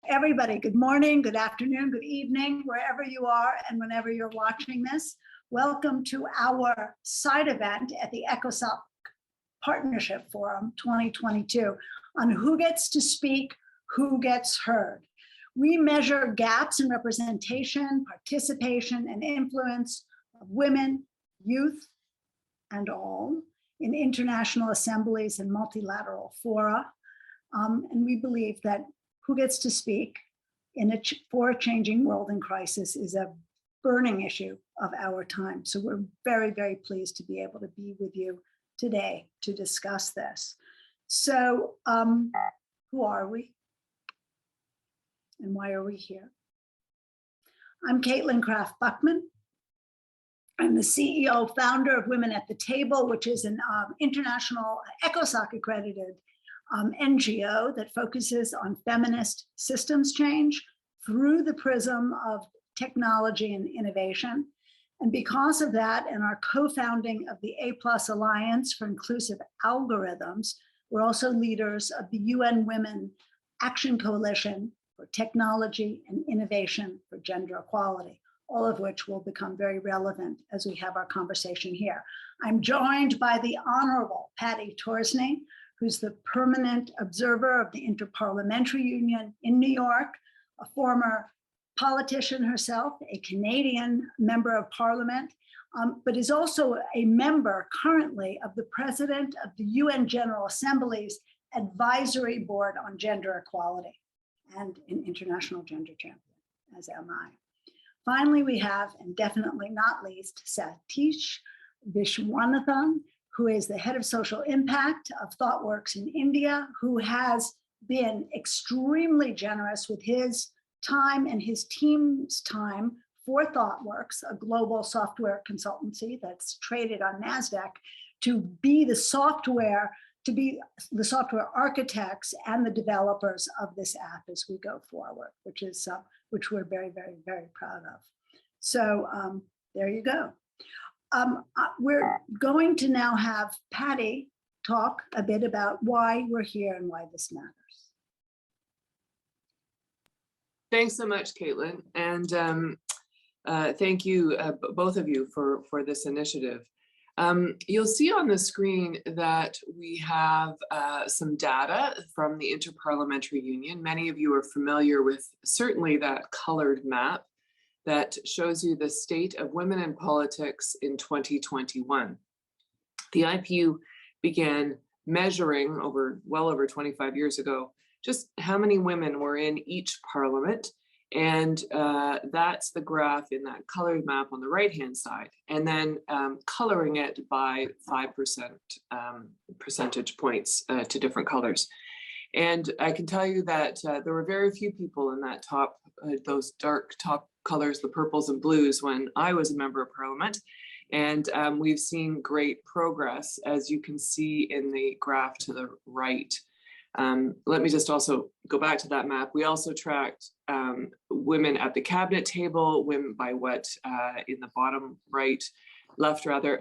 Everybody, good morning, good afternoon, good evening, wherever you are and whenever you're watching this. Welcome to our side event at the ECOSOC Partnership Forum 2022 on who gets to speak, who gets heard. We measure gaps in representation, participation, and influence of women, youth, and all in international assemblies and multilateral fora. And we believe that who gets to speak for a changing world in crisis is a burning issue of our time. So we're very, very pleased to be able to be with you today to discuss this. So who are we? And why are we here? I'm Caitlin Kraft Buckman. I'm the CEO, founder of Women at the Table, which is an international ECOSOC accredited NGO that focuses on feminist systems change through the prism of technology and innovation. And because of that and our co-founding of the A+ Alliance for Inclusive Algorithms, we're also leaders of the UN Women Action Coalition for Technology and Innovation for Gender Equality, all of which will become very relevant as we have our conversation here. I'm joined by the Honorable Patty Torsney, who's the permanent observer of the Interparliamentary Union in New York, a former politician herself, a Canadian member of parliament, but is also a member currently of the president of the UN General Assembly's Advisory Board on Gender Equality and an international gender champion, as am I. Finally, we have, and definitely not least, Satish Vishwanathan, who is the head of social impact of ThoughtWorks in India, who has been extremely generous with his time and his team's time for ThoughtWorks, a global software consultancy that's traded on NASDAQ, to be the software architects and the developers of this app as we go forward, which we're very, very, very proud of. So there you go. We're going to now have Patty talk a bit about why we're here and why this matters. Thanks so much, Caitlin, and thank you, both of you, for this initiative. You'll see on the screen that we have some data from the Interparliamentary Union. Many of you are familiar with certainly that colored map that shows you the state of women in politics in 2021. The IPU began measuring well over 25 years ago just how many women were in each parliament, and that's the graph in that colored map on the right-hand side, and then coloring it by 5% percentage points to different colors. And I can tell you that there were very few people in that top, those dark top colors, the purples and blues, when I was a member of parliament. And we've seen great progress, as you can see in the graph to the right. Let me just also go back to that map. We also tracked women at the cabinet table, women by what, in the bottom left rather,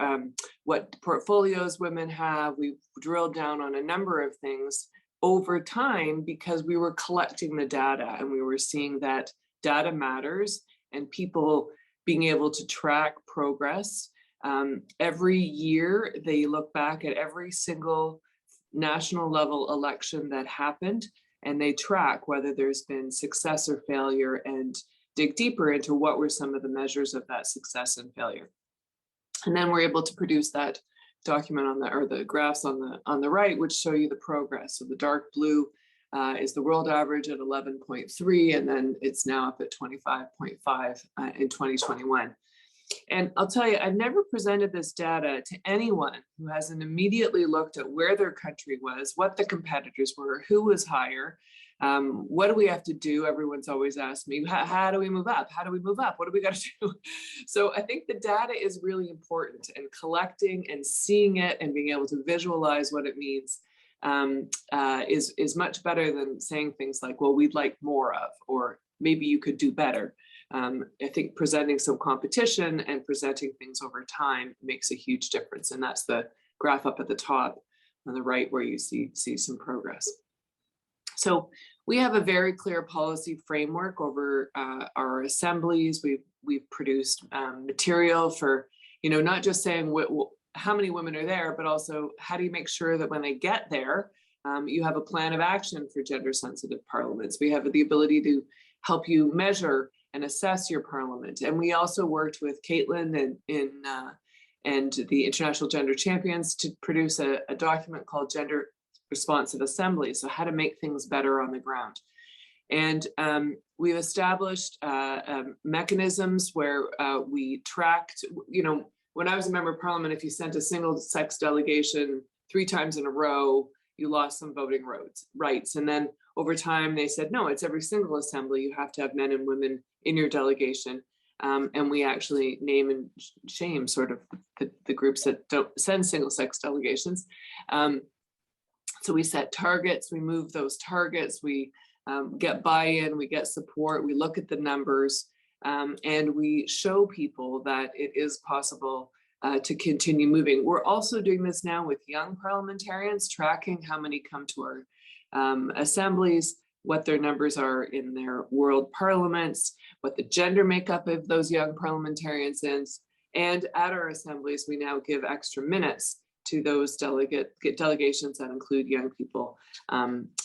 what portfolios women have. We drilled down on a number of things over time because we were collecting the data and we were seeing that data matters and people being able to track progress. Every year, they look back at every single national level election that happened and they track whether there's been success or failure and dig deeper into what were some of the measures of that success and failure. And then we're able to produce that document or the graphs on the right, which show you the progress. So the dark blue is the world average at 11.3, and then it's now up at 25.5 in 2021. And I'll tell you, I've never presented this data to anyone who hasn't immediately looked at where their country was, what the competitors were, who was higher, what do we have to do? Everyone's always asked me, how do we move up? How do we move up? What do we got to do? So I think the data is really important, and collecting and seeing it and being able to visualize what it means is much better than saying things like, well, we'd like more of, or maybe you could do better. I think presenting some competition and presenting things over time makes a huge difference. And that's the graph up at the top on the right where you see some progress. So We have a very clear policy framework over our assemblies. We've produced material for, not just saying how many women are there, but also how do you make sure that when they get there, you have a plan of action for gender sensitive parliaments. We have the ability to help you measure and assess your parliament. And we also worked with Caitlin and the International Gender Champions to produce a document called Gender Responsive Assemblies, so how to make things better on the ground. And we've established mechanisms where we tracked, when I was a member of parliament, if you sent a single sex delegation 3 times in a row, you lost some voting rights. And then over time, they said, no, it's every single assembly. You have to have men and women in your delegation. And we actually name and shame sort of the groups that don't send single sex delegations. So we set targets, we move those targets, we get buy-in, we get support, we look at the numbers, and we show people that it is possible to continue moving. We're also doing this now with young parliamentarians, tracking how many come to our assemblies, what their numbers are in their world parliaments, what the gender makeup of those young parliamentarians is. And at our assemblies, we now give extra minutes to those delegations that include young people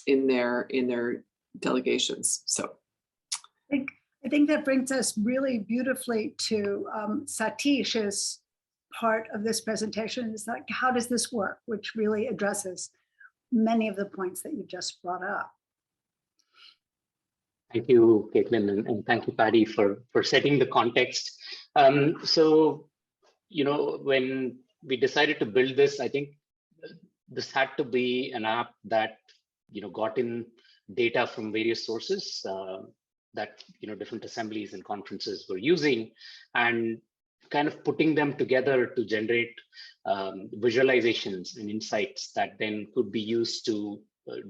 in their delegations. So I think that brings us really beautifully to Satish's part of this presentation, is like, how does this work, which really addresses many of the points that you just brought up. Thank you, Caitlin, and thank you, Patty, for setting the context. So, when we decided to build this, I think this had to be an app that, got in data from various sources that, different assemblies and conferences were using, and kind of putting them together to generate visualizations and insights that then could be used to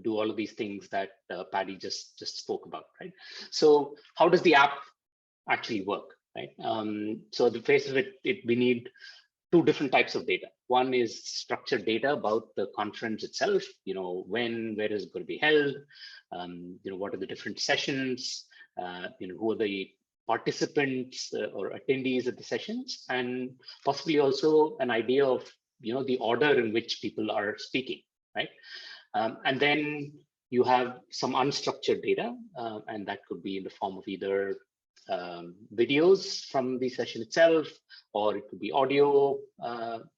do all of these things that Patty just spoke about, right? So how does the app actually work, right? So the face of it, we need 2 different types of data. One is structured data about the conference itself, when, where is it going to be held, what are the different sessions, who are the participants or attendees at the sessions, and possibly also an idea of, the order in which people are speaking, right? And then you have some unstructured data, and that could be in the form of either videos from the session itself, or it could be audio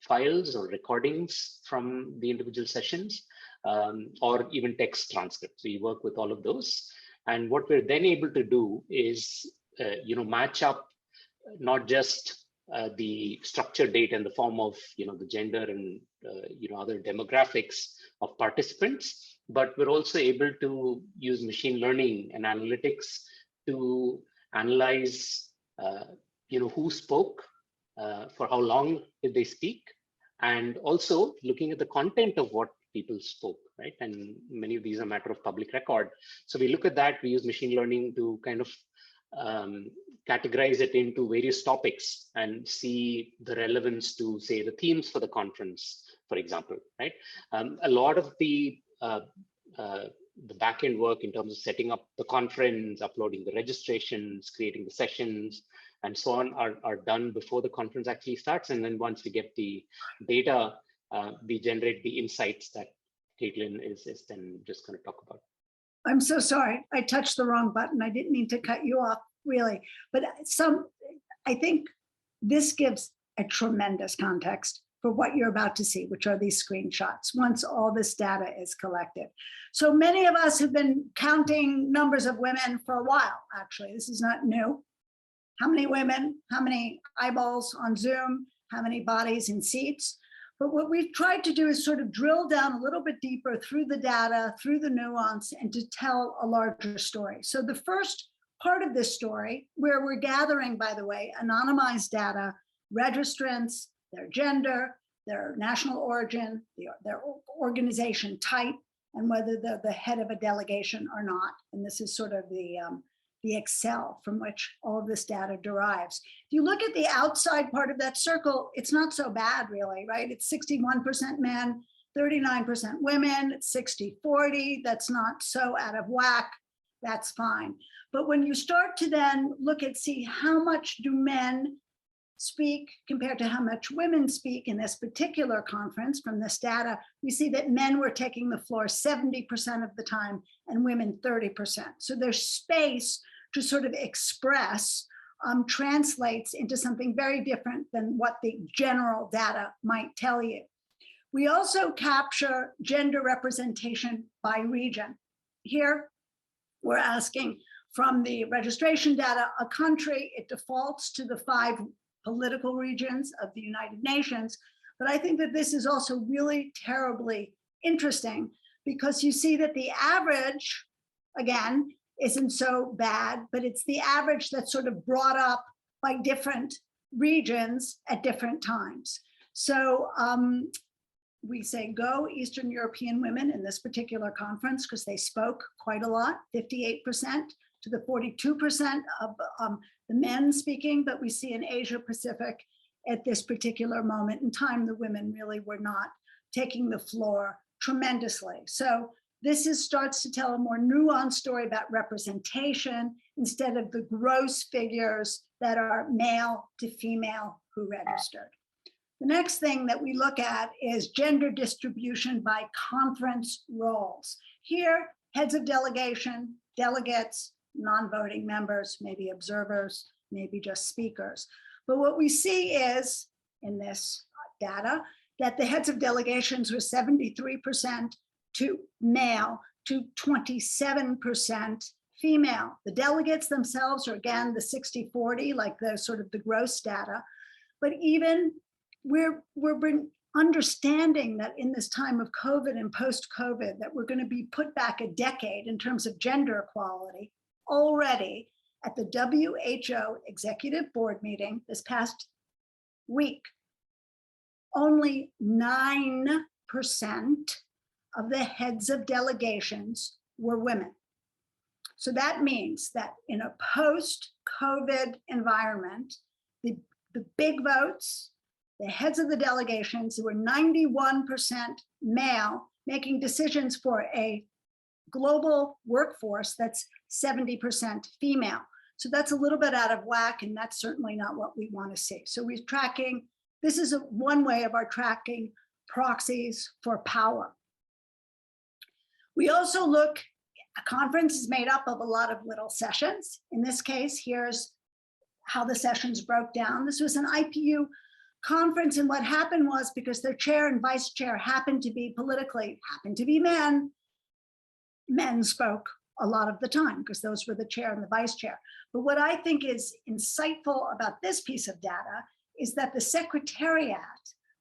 files or recordings from the individual sessions, or even text transcripts. So you work with all of those. And what we're then able to do is, match up not just the structured data in the form of, the gender and, other demographics of participants, but we're also able to use machine learning and analytics to analyze, who spoke, for how long did they speak, and also looking at the content of what people spoke, right? And many of these are a matter of public record. So we look at that, we use machine learning to kind of categorize it into various topics and see the relevance to, say, the themes for the conference, for example, right? A lot of the back-end work in terms of setting up the conference, uploading the registrations, creating the sessions, and so on are done before the conference actually starts. And then once we get the data, we generate the insights that Caitlin is then just going to talk about. I'm so sorry. I touched the wrong button. I didn't mean to cut you off, really. But I think this gives a tremendous context for what you're about to see, which are these screenshots, once all this data is collected. So many of us have been counting numbers of women for a while, actually. This is not new. How many women, how many eyeballs on Zoom, how many bodies in seats? But what we've tried to do is sort of drill down a little bit deeper through the data, through the nuance, and to tell a larger story. So the first part of this story, where we're gathering, by the way, anonymized data, registrants, their gender, their national origin, their organization type, and whether they're the head of a delegation or not. And this is sort of the Excel from which all of this data derives. If you look at the outside part of that circle, it's not so bad, really, right? It's 61% men, 39% women, 60-40, that's not so out of whack, that's fine. But when you start to then look at, see how much do men speak compared to how much women speak in this particular conference from this data, we see that men were taking the floor 70% of the time and women 30%. So there's space to sort of express translates into something very different than what the general data might tell you. We also capture gender representation by region. Here, we're asking from the registration data, a country, it defaults to the 5 political regions of the United Nations. But I think that this is also really terribly interesting because you see that the average, again, isn't so bad, but it's the average that's sort of brought up by different regions at different times. So we say go Eastern European women in this particular conference because they spoke quite a lot, 58% to the 42% of the men speaking, but we see in Asia Pacific at this particular moment in time, the women really were not taking the floor tremendously. So this starts to tell a more nuanced story about representation instead of the gross figures that are male to female who registered. The next thing that we look at is gender distribution by conference roles. Here, heads of delegation, delegates, non-voting members, maybe observers, maybe just speakers. But what we see is, in this data, that the heads of delegations were 73% to male to 27% female. The delegates themselves are again the 60-40, like the sort of the gross data. But even we're understanding that in this time of COVID and post-COVID, that we're going to be put back a decade in terms of gender equality. Already at the WHO executive board meeting this past week, only 9% of the heads of delegations were women. So that means that in a post-COVID environment, the big votes, the heads of the delegations who were 91% male, making decisions for a global workforce that's 70% female. So that's a little bit out of whack, and that's certainly not what we want to see. So we're tracking, this is one way of our tracking proxies for power. We also look, a conference is made up of a lot of little sessions. In this case, here's how the sessions broke down. This was an IPU conference, and what happened was, because their chair and vice chair happened to be men, men spoke a lot of the time because those were the chair and the vice chair. But what I think is insightful about this piece of data is that the Secretariat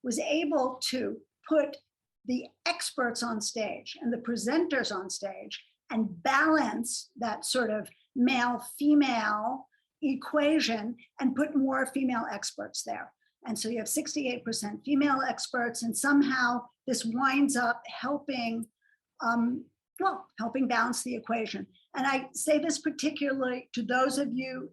was able to put the experts on stage and the presenters on stage and balance that sort of male-female equation and put more female experts there. And so you have 68% female experts, and somehow this winds up helping helping balance the equation. And I say this particularly to those of you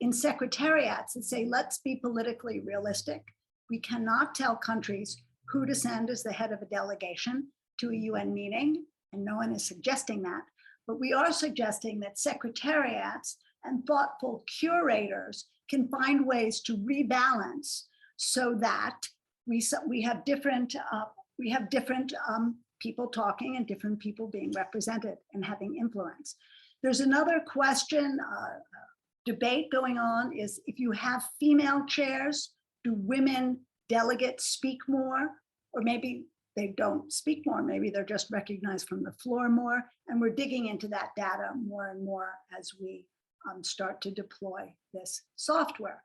in secretariats that say, let's be politically realistic. We cannot tell countries who to send as the head of a delegation to a UN meeting, and no one is suggesting that. But we are suggesting that secretariats and thoughtful curators can find ways to rebalance so that we have different people talking and different people being represented and having influence. There's another question, debate going on is, if you have female chairs, do women delegates speak more? Or maybe they don't speak more, maybe they're just recognized from the floor more. And we're digging into that data more and more as we start to deploy this software.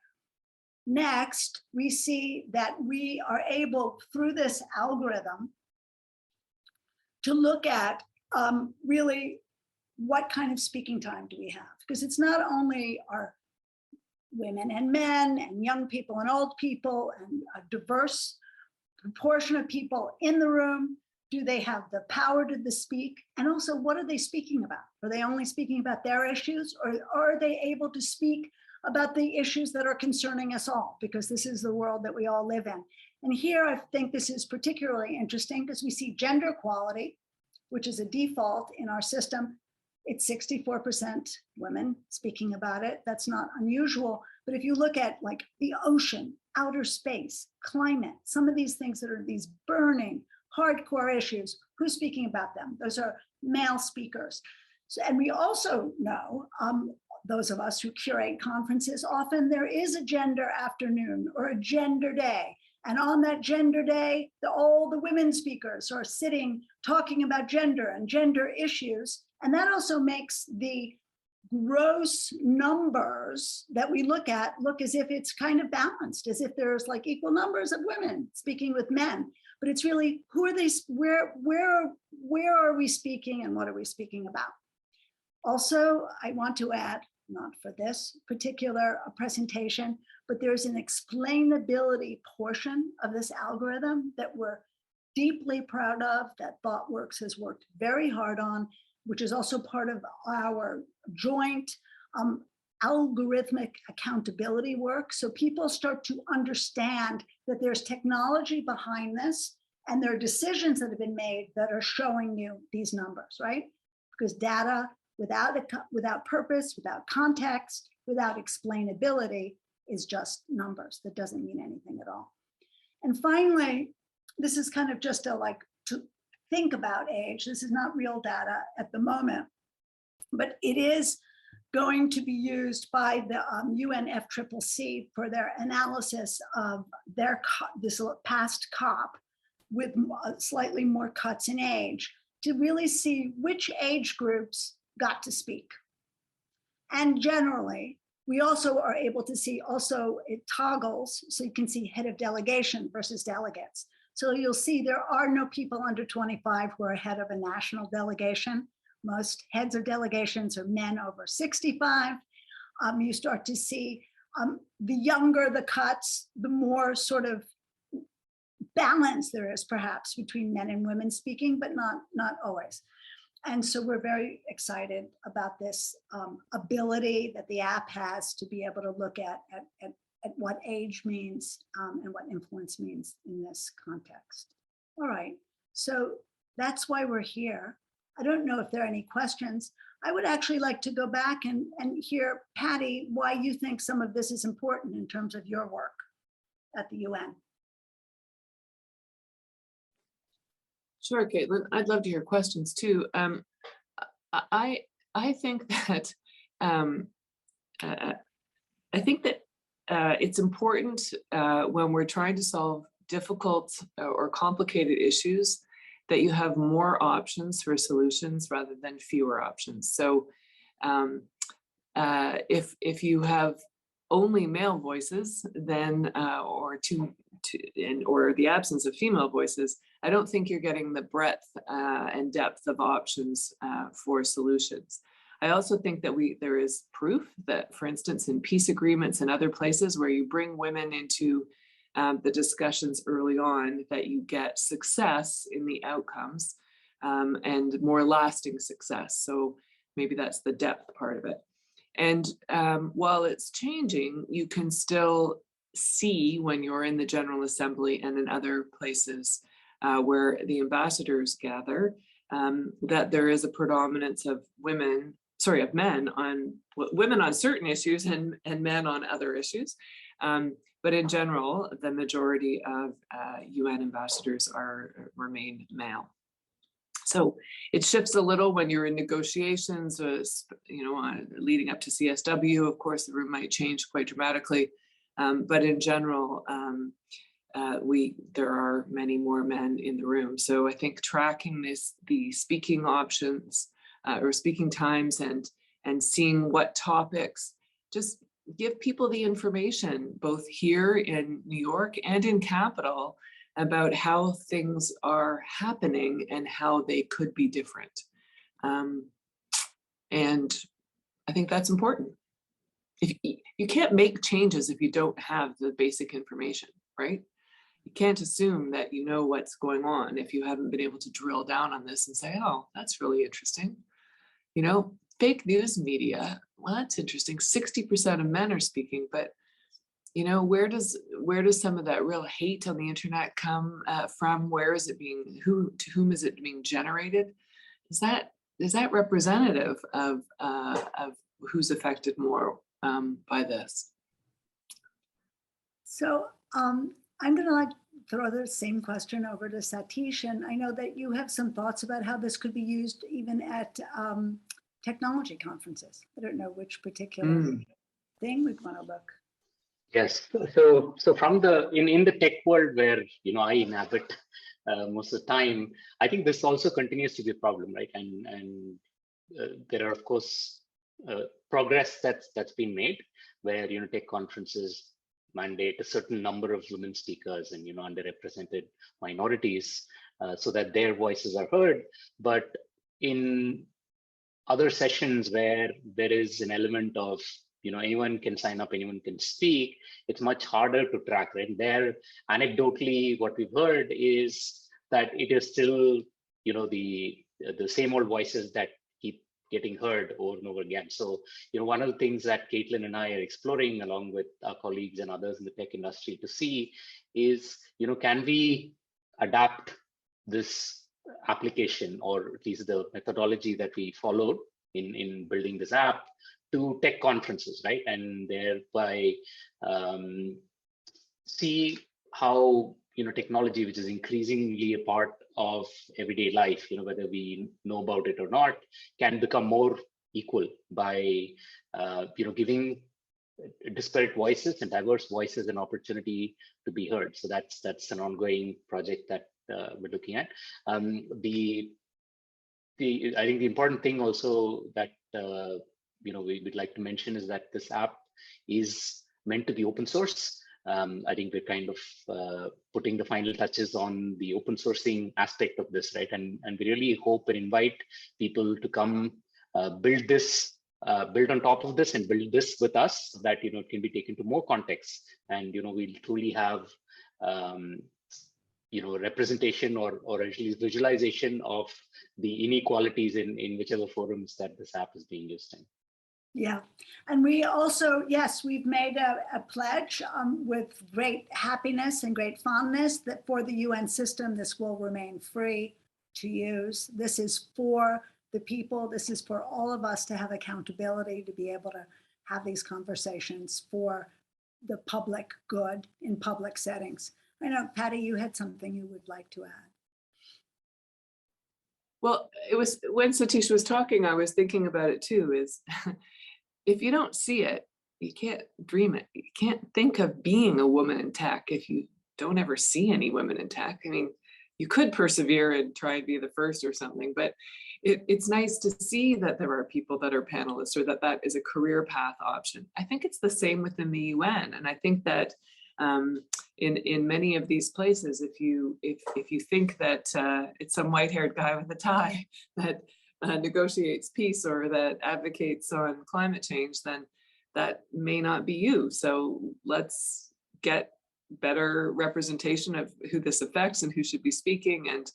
Next, we see that we are able, through this algorithm, to look at really what kind of speaking time do we have? Because it's not only our women and men and young people and old people and a diverse proportion of people in the room. Do they have the power to speak? And also, what are they speaking about? Are they only speaking about their issues, or are they able to speak about the issues that are concerning us all? Because this is the world that we all live in. And here I think this is particularly interesting because we see gender equality, which is a default in our system. It's 64% women speaking about it. That's not unusual. But if you look at like the ocean, outer space, climate, some of these things that are these burning, hardcore issues, who's speaking about them? Those are male speakers. So, and we also know, those of us who curate conferences, often there is a gender afternoon or a gender day. And on that gender day, all the women speakers are sitting talking about gender and gender issues. And that also makes the gross numbers that we look at look as if it's kind of balanced, as if there's like equal numbers of women speaking with men. But it's really, who are they, where are we speaking and what are we speaking about? Also, I want to add, not for this particular presentation, but there's an explainability portion of this algorithm that we're deeply proud of, that ThoughtWorks has worked very hard on, which is also part of our joint algorithmic accountability work. So people start to understand that there's technology behind this and there are decisions that have been made that are showing you these numbers, right? Because data without purpose, without context, without explainability is just numbers. That doesn't mean anything at all. And finally, this is kind of just a like to think about age. This is not real data at the moment, but it is going to be used by the UNFCCC for their analysis of this past COP with slightly more cuts in age to really see which age groups got to speak. And generally, we also are able to see it toggles, so you can see head of delegation versus delegates. So you'll see there are no people under 25 who are head of a national delegation. Most heads of delegations are men over 65. You start to see the younger the cuts, the more sort of balance there is perhaps between men and women speaking, but not always. And so we're very excited about this ability that the app has to be able to look at what age means and what influence means in this context. All right, so that's why we're here. I don't know if there are any questions. I would actually like to go back and hear, Patty, why you think some of this is important in terms of your work at the UN. Sure, Caitlin. I'd love to hear questions too. I think that it's important when we're trying to solve difficult or complicated issues that you have more options for solutions rather than fewer options. So if you have only male voices, then or the absence of female voices, I don't think you're getting the breadth and depth of options for solutions. I also think that there is proof that, for instance, in peace agreements and other places where you bring women into the discussions early on, that you get success in the outcomes and more lasting success. So maybe that's the depth part of it. And while it's changing, you can still see when you're in the General Assembly and in other places where the ambassadors gather, that there is a predominance of men on certain issues and men on other issues. But in general, the majority of UN ambassadors remain male. So it shifts a little when you're in negotiations, leading up to CSW. Of course, the room might change quite dramatically. But in general, there are many more men in the room. So I think tracking the speaking options or speaking times and seeing what topics, just give people the information, both here in New York and in Capitol, about how things are happening and how they could be different. And I think that's important. You can't make changes if you don't have the basic information, right? You can't assume that you know what's going on if you haven't been able to drill down on this and say, oh, that's really interesting. Fake news media, well, that's interesting. 60% of men are speaking, but you know, where does some of that real hate on the internet come from? Where is it being, to whom is it being generated? Is that representative of who's affected more by this? So I'm going to throw the same question over to Satish, and I know that you have some thoughts about how this could be used even at technology conferences. I don't know which particular thing we'd want to look. Yes. So from in the tech world where I inhabit most of the time, I think this also continues to be a problem, right? And there are of course progress that's been made where tech conferences mandate a certain number of women speakers and underrepresented minorities so that their voices are heard. But in other sessions where there is an element of anyone can sign up, anyone can speak, it's much harder to track, right? There, anecdotally, what we've heard is that it is still the same old voices that keep getting heard over and over again. So one of the things that Caitlin and I are exploring along with our colleagues and others in the tech industry to see is can we adapt this application, or at least the methodology that we followed in building this app, to tech conferences, right? And thereby see how technology, which is increasingly a part of everyday life, whether we know about it or not, can become more equal by giving disparate voices and diverse voices an opportunity to be heard. So that's an ongoing project that we're looking at. I think the important thing also that we'd like to mention is that this app is meant to be open source. I think we're kind of putting the final touches on the open sourcing aspect of this, right? And we really hope and invite people to come build on top of this and build this with us so that it can be taken to more contexts, and we'll truly have representation or at least visualization of the inequalities in whichever forums that this app is being used in. Yeah, and we also, yes, we've made a pledge with great happiness and great fondness that for the UN system, this will remain free to use. This is for the people. This is for all of us to have accountability, to be able to have these conversations for the public good in public settings. I know, Patty, you had something you would like to add. Well, it was when Satish was talking, I was thinking about it too, is if you don't see it, you can't dream it. You can't think of being a woman in tech if you don't ever see any women in tech. I mean, you could persevere and try and be the first or something, but it's nice to see that there are people that are panelists or that is a career path option. I think it's the same within the UN. And I think that in many of these places, if you think that it's some white-haired guy with a tie that negotiates peace or that advocates on climate change, then that may not be you. So let's get better representation of who this affects and who should be speaking, and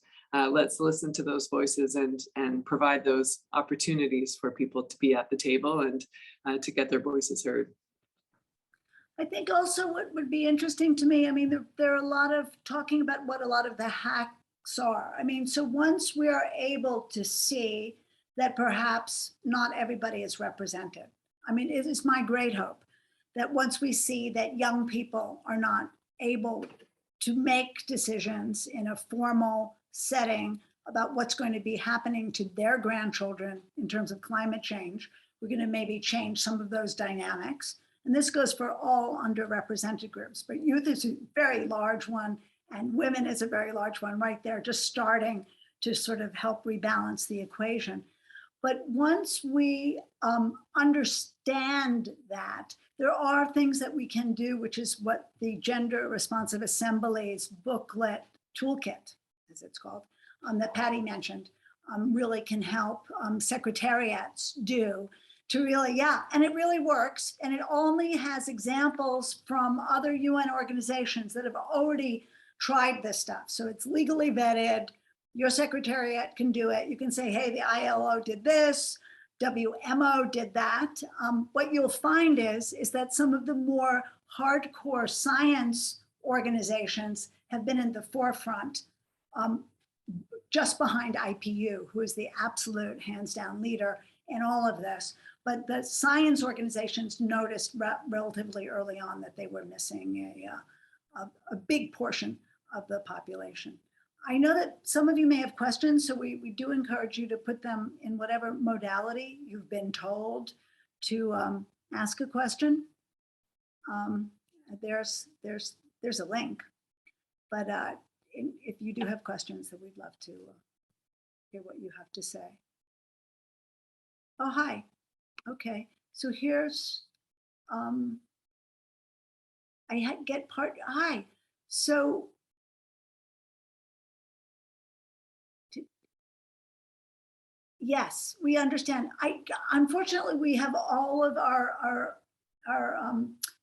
let's listen to those voices and provide those opportunities for people to be at the table and to get their voices heard. I think also what would be interesting to me, I mean, there are a lot of talking about what a lot of the hacks are. I mean, so once we are able to see that perhaps not everybody is represented, I mean, it is my great hope that once we see that young people are not able to make decisions in a formal setting about what's going to be happening to their grandchildren in terms of climate change, we're going to maybe change some of those dynamics. And this goes for all underrepresented groups, but youth is a very large one and women is a very large one right there, just starting to sort of help rebalance the equation. But once we understand that, there are things that we can do, which is what the Gender Responsive Assemblies booklet toolkit, as it's called, that Patty mentioned, really can help secretariats do to really, yeah, and it really works. And it only has examples from other UN organizations that have already tried this stuff. So it's legally vetted. Your secretariat can do it. You can say, hey, the ILO did this, WMO did that. What you'll find is that some of the more hardcore science organizations have been in the forefront, just behind IPU, who is the absolute hands down leader in all of this. But the science organizations noticed relatively early on that they were missing a big portion of the population. I know that some of you may have questions, so we do encourage you to put them in whatever modality you've been told to ask a question. There's a link, but if you do have questions, then we'd love to hear what you have to say. Oh, hi. Okay, so here's, I get part, hi. So, yes, we understand. Unfortunately, we have all of our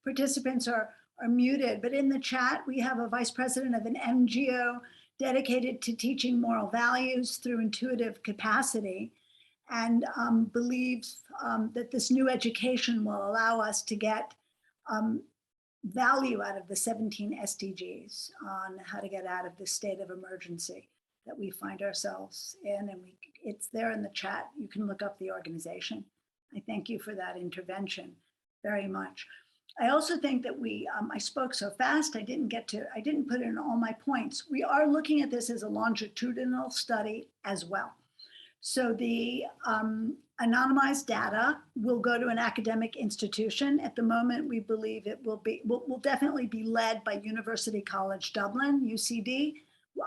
participants are muted, but in the chat, we have a vice president of an NGO dedicated to teaching moral values through intuitive capacity, and believes that this new education will allow us to get value out of the 17 SDGs on how to get out of this state of emergency that we find ourselves in. And it's there in the chat. You can look up the organization. I thank you for that intervention very much. I also think that I spoke so fast, I didn't put in all my points. We are looking at this as a longitudinal study as well. So the anonymized data will go to an academic institution. At the moment, we believe it will definitely be led by University College Dublin, UCD.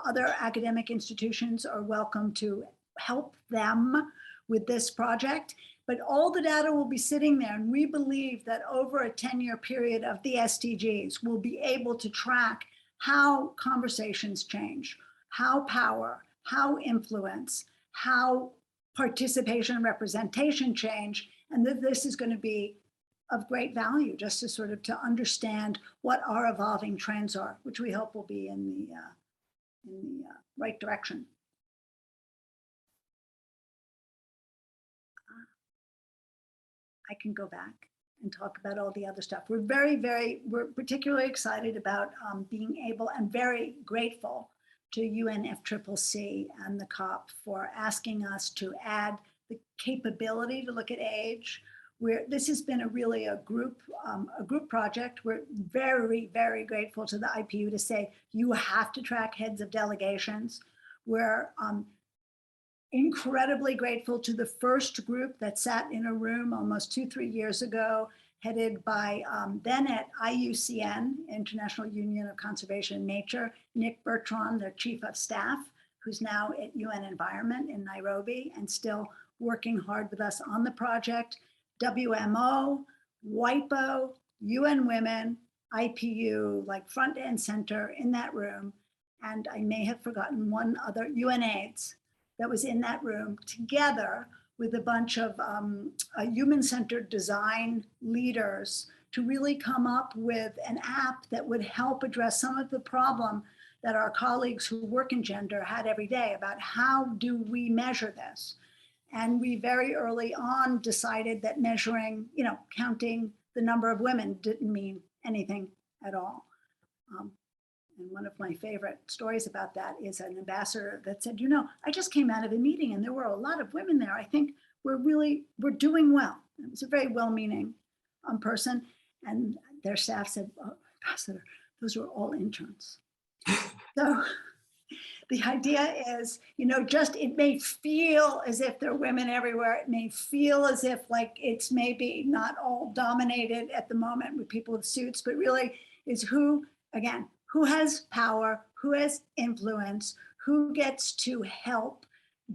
Other academic institutions are welcome to help them with this project, but all the data will be sitting there. And we believe that over a 10-year period of the SDGs, we'll be able to track how conversations change, how power, how influence, how participation and representation change, and that this is going to be of great value just to sort of to understand what our evolving trends are, which we hope will be in the right direction. I can go back and talk about all the other stuff. We're we're particularly excited about being able and very grateful to UNFCCC and the COP for asking us to add the capability to look at age. This has been a group project. We're very, very grateful to the IPU to say, you have to track heads of delegations. We're incredibly grateful to the first group that sat in a room almost 2-3 years ago, headed by then at IUCN, International Union of Conservation and Nature, Nick Bertrand, their chief of staff, who's now at UN Environment in Nairobi and still working hard with us on the project. WMO, WIPO, UN Women, IPU, like front and center in that room. And I may have forgotten one other, UNAIDS, that was in that room together with a bunch of human-centered design leaders to really come up with an app that would help address some of the problem that our colleagues who work in gender had every day about how do we measure this? And we very early on decided that measuring, counting the number of women didn't mean anything at all. And one of my favorite stories about that is an ambassador that said, I just came out of a meeting and there were a lot of women there. I think we're doing well. It was a very well-meaning person. And their staff said, oh, Ambassador, those were all interns. So the idea is, it may feel as if there are women everywhere. It may feel as if it's maybe not all dominated at the moment with people with suits, but really is who has power, who has influence, who gets to help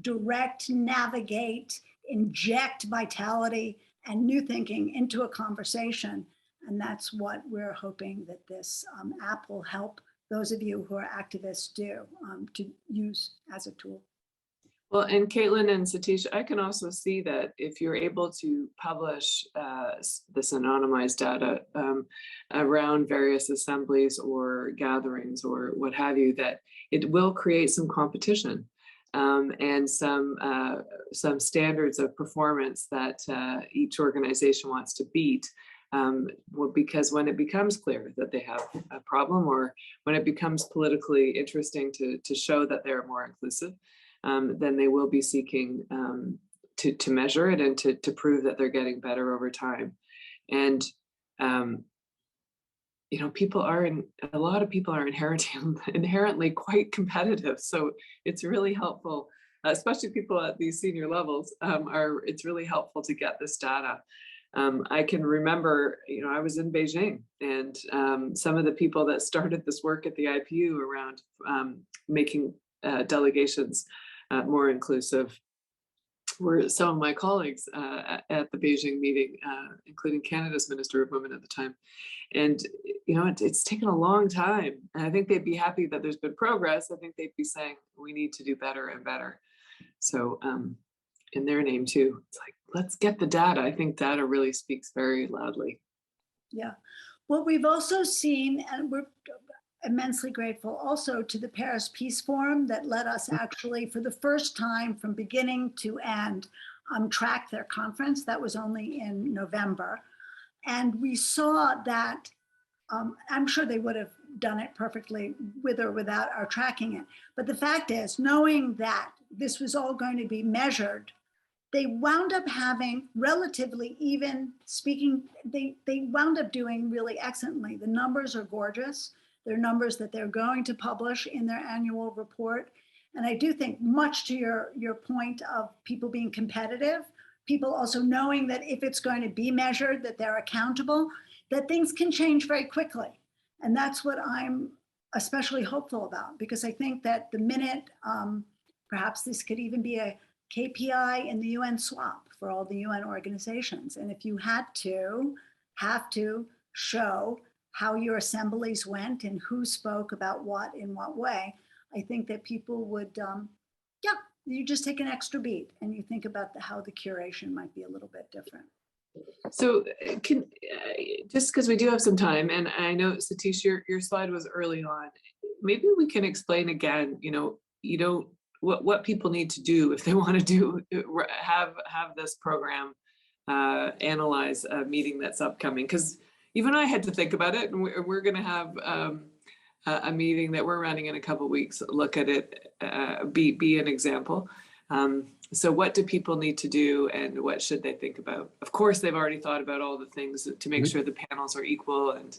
direct, navigate, inject vitality and new thinking into a conversation. And that's what we're hoping that this app will help those of you who are activists do to use as a tool. Well, and Caitlin and Satish, I can also see that if you're able to publish this anonymized data around various assemblies or gatherings or what have you, that it will create some competition and some standards of performance that each organization wants to beat. Because when it becomes clear that they have a problem, or when it becomes politically interesting to show that they're more inclusive, then they will be seeking to measure it and to prove that they're getting better over time. And you know, a lot of people are inherently quite competitive. So it's really helpful, especially people at these senior levels, it's really helpful to get this data. I can remember, you know, I was in Beijing, and some of the people that started this work at the IPU around making delegations more inclusive were some of my colleagues at the Beijing meeting, including Canada's Minister of Women at the time. And, you know, it's taken a long time. And I think they'd be happy that there's been progress. I think they'd be saying we need to do better and better. So in their name too, it's like, let's get the data. I think data really speaks very loudly. Yeah. What we've also seen, and we're immensely grateful also to the Paris Peace Forum that let us actually, for the first time from beginning to end, track their conference. That was only in November. And we saw that, I'm sure they would have done it perfectly with or without our tracking it. But the fact is, knowing that this was all going to be measured, they wound up having relatively even speaking, they wound up doing really excellently. The numbers are gorgeous. They're numbers that they're going to publish in their annual report. And I do think, much to your point of people being competitive, people also knowing that if it's going to be measured, that they're accountable, that things can change very quickly. And that's what I'm especially hopeful about, because I think that the minute, perhaps this could even be a KPI in the UN swap for all the UN organizations. And if you have to show how your assemblies went and who spoke about what in what way, I think that people would, you just take an extra beat and you think about how the curation might be a little bit different. So just because we do have some time, and I know, Satish, your slide was early on, maybe we can explain again, what people need to do if they want to have this program analyze a meeting that's upcoming. Because even I had to think about it, and we're going to have a meeting that we're running in a couple of weeks, look at it, be an example. So what do people need to do, and what should they think about? Of course, they've already thought about all the things to make sure the panels are equal and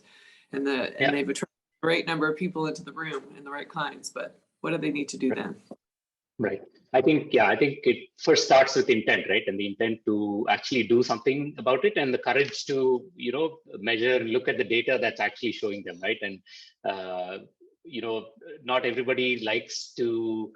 they've attracted the right number of people into the room and the right kinds, but what do they need to do then? Right. I think it first starts with intent, right? And the intent to actually do something about it, and the courage to, measure, look at the data that's actually showing them, right? And, not everybody likes to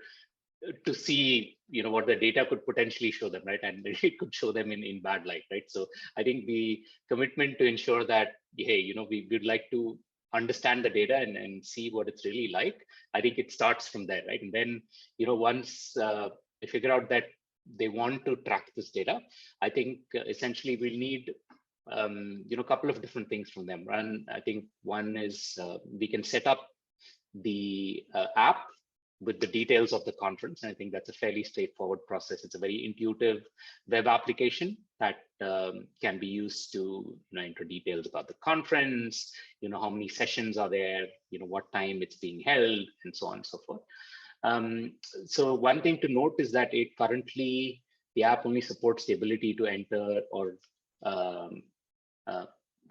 see, what the data could potentially show them, right? And it could show them in bad light, right? So I think the commitment to ensure that, hey, we'd like to understand the data and see what it's really like. I think it starts from there, right? And then, once they figure out that they want to track this data, I think essentially we'll need, a couple of different things from them. And I think one is we can set up the app with the details of the conference. And I think that's a fairly straightforward process. It's a very intuitive web application that can be used to enter details about the conference, how many sessions are there, what time it's being held, and so on and so forth. So one thing to note is that currently the app only supports the ability to enter or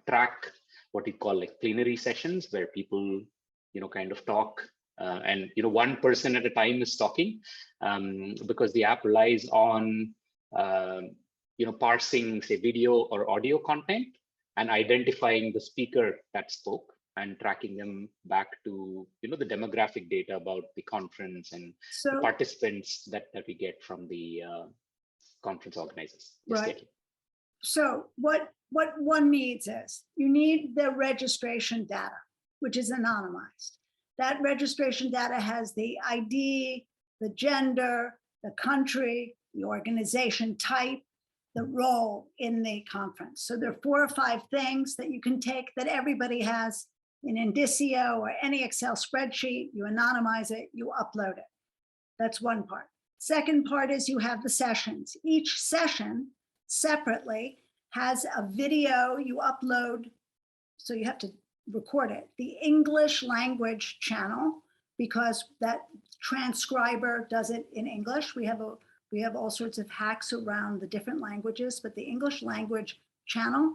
track what we call like plenary sessions, where people kind of talk and one person at a time is talking, because the app relies on parsing, say, video or audio content and identifying the speaker that spoke and tracking them back to the demographic data about the conference and the participants that we get from the conference organizers. Right. So what one needs is, you need the registration data, which is anonymized. That registration data has the ID, the gender, the country, the organization type, the role in the conference. So there are 4 or 5 things that you can take that everybody has in Indicio or any Excel spreadsheet. You anonymize it, you upload it. That's one part. Second part is you have the sessions. Each session separately has a video you upload, so you have to record it, the English language channel, because that transcriber does it in English. We have all sorts of hacks around the different languages, but the English language channel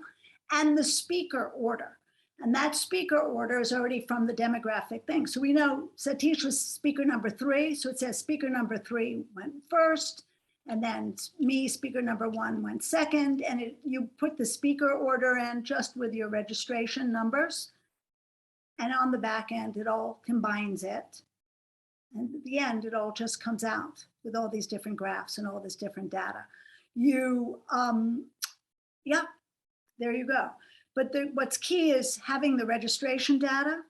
and the speaker order. And that speaker order is already from the demographic thing. So we know Satish was speaker number 3. So it says speaker number 3 went first, and then me, speaker number 1, went second. And you put the speaker order in just with your registration numbers. And on the back end, it all combines it. And at the end, it all just comes out with all these different graphs and all this different data. Yeah, there you go. But what's key is having the registration data,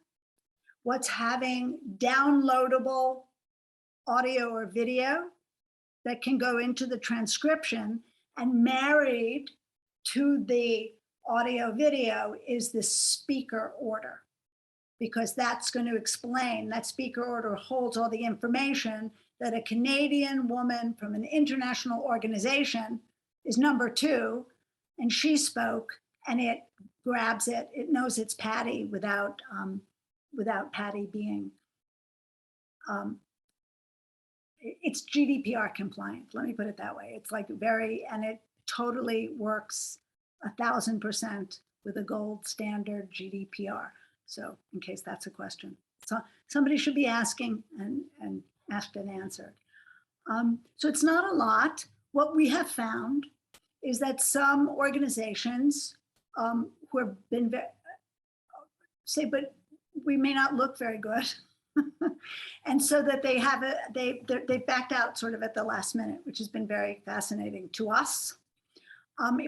what's having downloadable audio or video that can go into the transcription, and married to the audio video is the speaker order, because that's going to explain, that speaker order holds all the information that a Canadian woman from an international organization is number 2, and she spoke, and it grabs it. It knows it's Patty without Patty being, it's GDPR compliant. Let me put it that way. It's like and it totally works 1000% with a gold standard GDPR. So in case that's a question. So somebody should be asking and asked and answered. So it's not a lot. What we have found is that some organizations who have been say, but we may not look very good. And so that they backed out sort of at the last minute, which has been very fascinating to us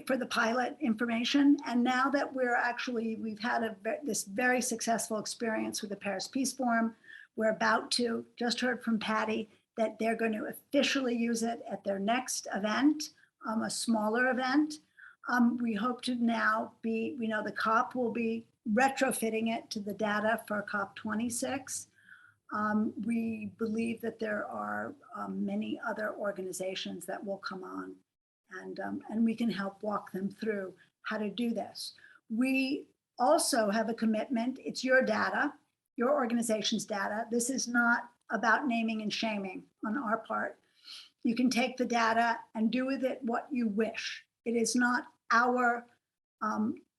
for the pilot information. And now that we've had this very successful experience with the Paris Peace Forum, we're about to, just heard from Patty, that they're going to officially use it at their next event, a smaller event. We hope to now we know the COP will be retrofitting it to the data for COP26. We believe that there are many other organizations that will come on, and we can help walk them through how to do this. We also have a commitment. It's your data, your organization's data. This is not about naming and shaming on our part. You can take the data and do with it what you wish. It is not our,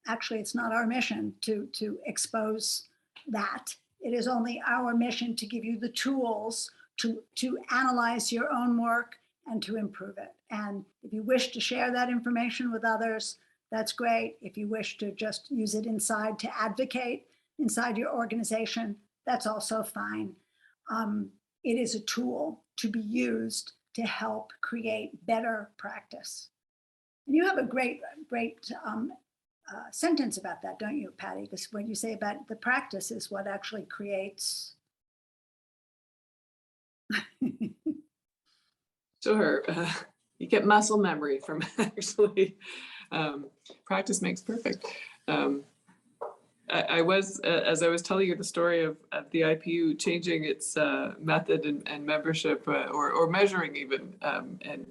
actually, it's not our mission to expose that. It is only our mission to give you the tools to analyze your own work and to improve it. And if you wish to share that information with others, that's great. If you wish to just use it inside to advocate inside your organization, that's also fine. It is a tool to be used to help create better practice. And you have a great sentence about that, don't you, Patty? Because when you say about the practice is what actually creates. Sure, you get muscle memory from actually practice makes perfect. I was, as I was telling you the story of the IPU changing its method and membership or measuring even, and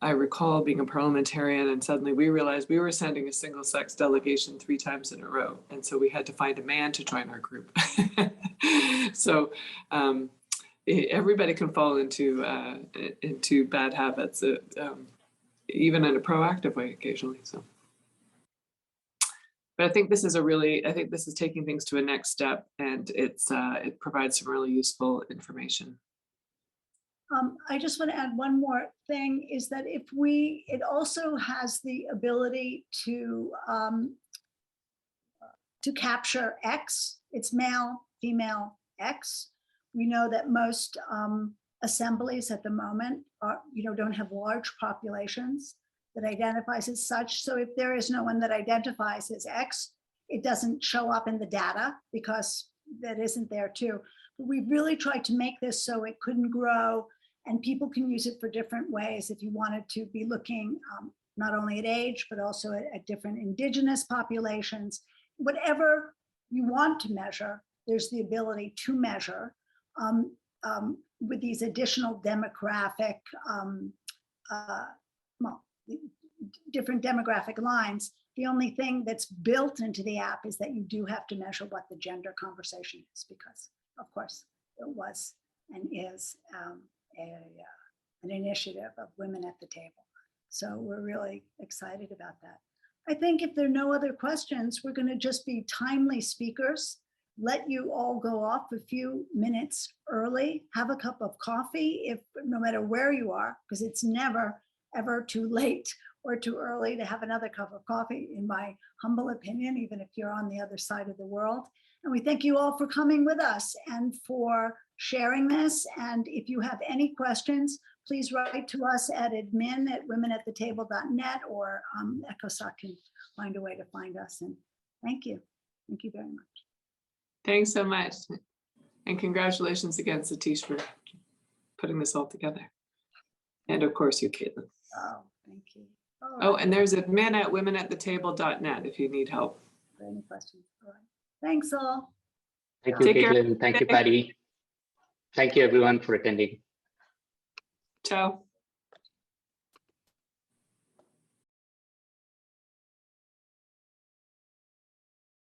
I recall being a parliamentarian, and suddenly we realized we were sending a single-sex delegation 3 times in a row. And so we had to find a man to join our group. So everybody can fall into bad habits, even in a proactive way occasionally. So, but I think this is taking things to a next step, and it provides some really useful information. I just want to add one more thing, is that it also has the ability to capture X. It's male, female, X. We know that most assemblies at the moment don't have large populations that identifies as such. So if there is no one that identifies as X, it doesn't show up in the data because that isn't there too. But we really tried to make this so it couldn't grow, and people can use it for different ways. If you wanted to be looking not only at age, but also at different indigenous populations, whatever you want to measure, there's the ability to measure with these additional demographic different demographic lines. The only thing that's built into the app is that you do have to measure what the gender conversation is, because of course it was and is an initiative of women at the table. So we're really excited about that. I think if there are no other questions, we're going to just be timely speakers, let you all go off a few minutes early, have a cup of coffee, if no matter where you are, because it's never ever too late or too early to have another cup of coffee, in my humble opinion, even if you're on the other side of the world. And we thank you all for coming with us and for sharing this. And if you have any questions, please write to us at admin@womenathetable.net, or ECOSOC can find a way to find us. And thank you. Thank you very much. Thanks so much. And congratulations again, Satish, for putting this all together. And of course you, Caitlin. Oh, thank you. All Oh, right. and there's admin@womenathetable.net if you need help. For any questions. All right. Thanks all. Thank you, Take care. Caitlin. Thank you, Patty. Thank you, everyone, for attending. Ciao.